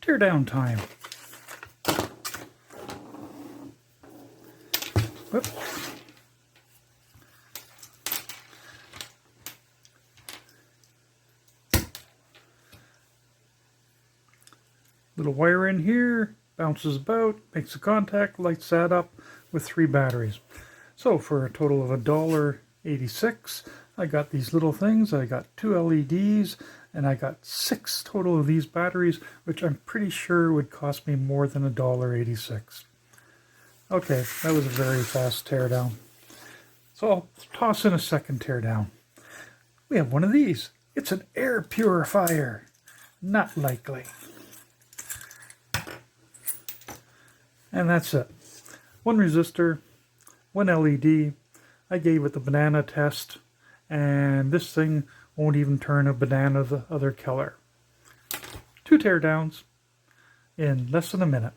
Teardown time. Whoop. Little wire in here, bounces about, makes a contact, lights that up with 3 batteries. So for a total of $1.86, I got these little things. I got 2 LEDs, and I got 6 total of these batteries, which I'm pretty sure would cost me more than $1.86. Okay, that was a very fast teardown. So I'll toss in a second teardown. We have one of these. It's an air purifier. Not likely. And that's it. 1 resistor, 1 LED. I gave it the banana test, and this thing won't even turn a banana the other color. 2 teardowns in less than a minute.